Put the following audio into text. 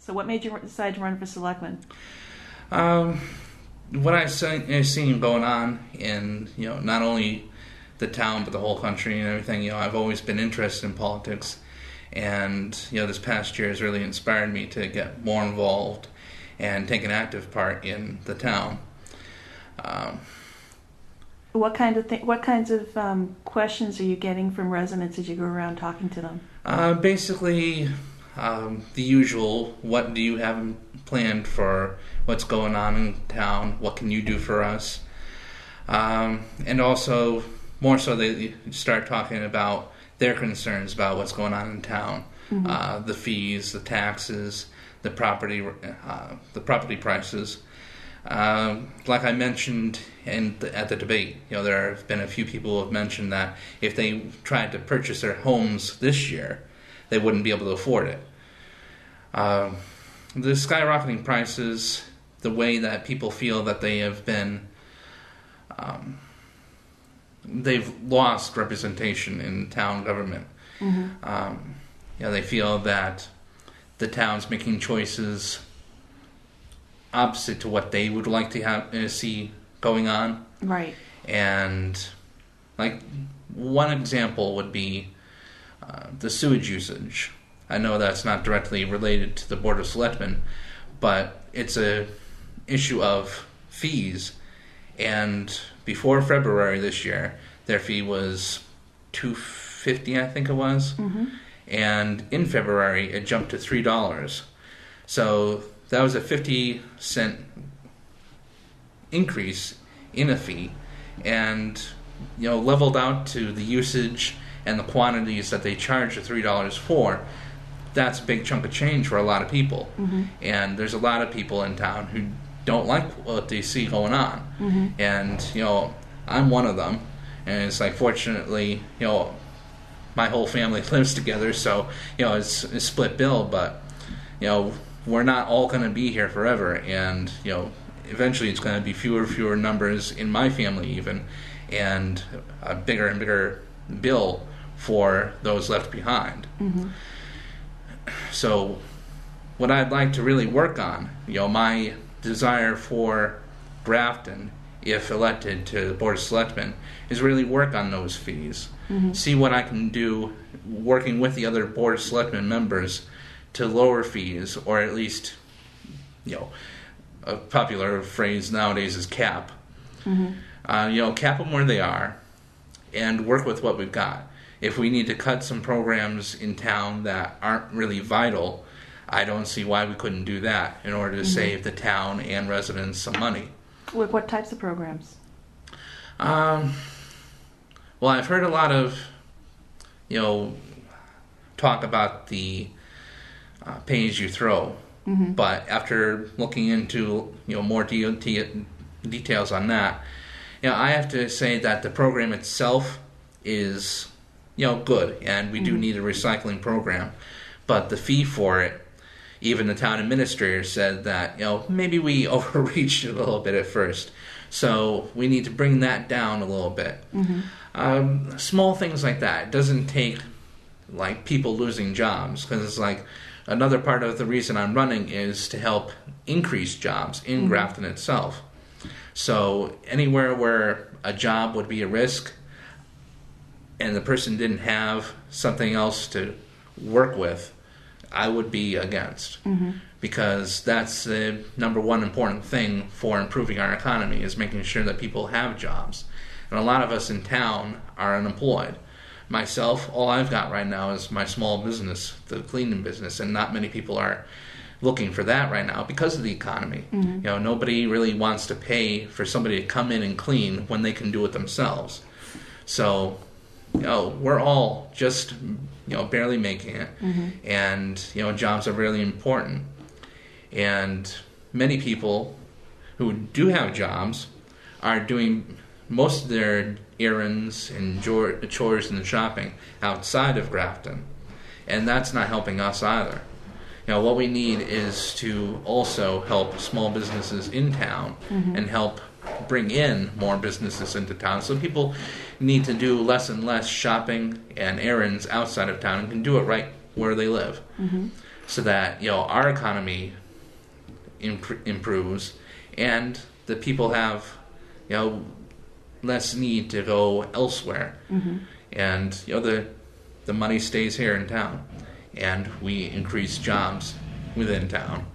So what made you decide to run for selectman? What I've seen going on in, not only the town but the whole country and everything, I've always been interested in politics, and this past year has really inspired me to get more involved and take an active part in the town. What kinds of questions are you getting from residents as you go around talking to them? Basically, the usual. What do you have planned for what's going on in town? What can you do for us? And also, more so, they start talking about their concerns about what's going on in town. Mm-hmm. The fees, the taxes, the property prices. Like I mentioned at the debate, there have been a few people who have mentioned that if they tried to purchase their homes this year, they wouldn't be able to afford it. The skyrocketing prices, the way that people feel that they have been, they've lost representation in town government. Mm-hmm. They feel that the town's making choices opposite to what they would like to see going on. Right. And like one example would be the sewage usage. I know that's not directly related to the Board of Selectmen, but it's a issue of fees. And before February this year, their fee was $2.50, I think it was. Mm-hmm. And in February, it jumped to $3. So that was a 50-cent increase in a fee, and leveled out to the usage and the quantities that they charge the $3 for. That's a big chunk of change for a lot of people. Mm-hmm. And there's a lot of people in town who don't like what they see going on. Mm-hmm. And I'm one of them. And it's like, fortunately, my whole family lives together, so it's a split bill, but we're not all going to be here forever, and eventually it's going to be fewer numbers in my family even, and a bigger and bigger bill for those left behind. Mm-hmm. So what I'd like to really work on, my desire for Grafton, if elected to the Board of Selectmen, is really work on those fees. Mm-hmm. See what I can do working with the other Board of Selectmen members to lower fees, or at least, a popular phrase nowadays is cap. Mm-hmm. Cap them where they are and work with what we've got. If we need to cut some programs in town that aren't really vital, I don't see why we couldn't do that in order to mm-hmm. save the town and residents some money. What types of programs? Well, I've heard a lot of, talk about the pay as you throw, mm-hmm. but after looking into more details on that, I have to say that the program itself is good, and we mm-hmm. do need a recycling program, but the fee for it, even the town administrator said that maybe we overreached it a little bit at first, so we need to bring that down a little bit. Mm-hmm. Small things like that. It doesn't take like people losing jobs, because it's like another part of the reason I'm running is to help increase jobs in mm-hmm. Grafton itself. So anywhere where a job would be a risk and the person didn't have something else to work with, I would be against. Mm-hmm. Because that's the number one important thing for improving our economy, is making sure that people have jobs. And a lot of us in town are unemployed. Myself, all I've got right now is my small business, the cleaning business, and not many people are looking for that right now because of the economy. Mm-hmm. Nobody really wants to pay for somebody to come in and clean when they can do it themselves. So, we're all just, barely making it. Mm-hmm. And, jobs are really important. And many people who do have jobs are doing most of their errands and chores and shopping outside of Grafton. And that's not helping us either. What we need is to also help small businesses in town mm-hmm. and help bring in more businesses into town. So people need to do less and less shopping and errands outside of town and can do it right where they live. Mm-hmm. so that our economy improves, and the people have less need to go elsewhere, and the money stays here in town, and we increase jobs within town.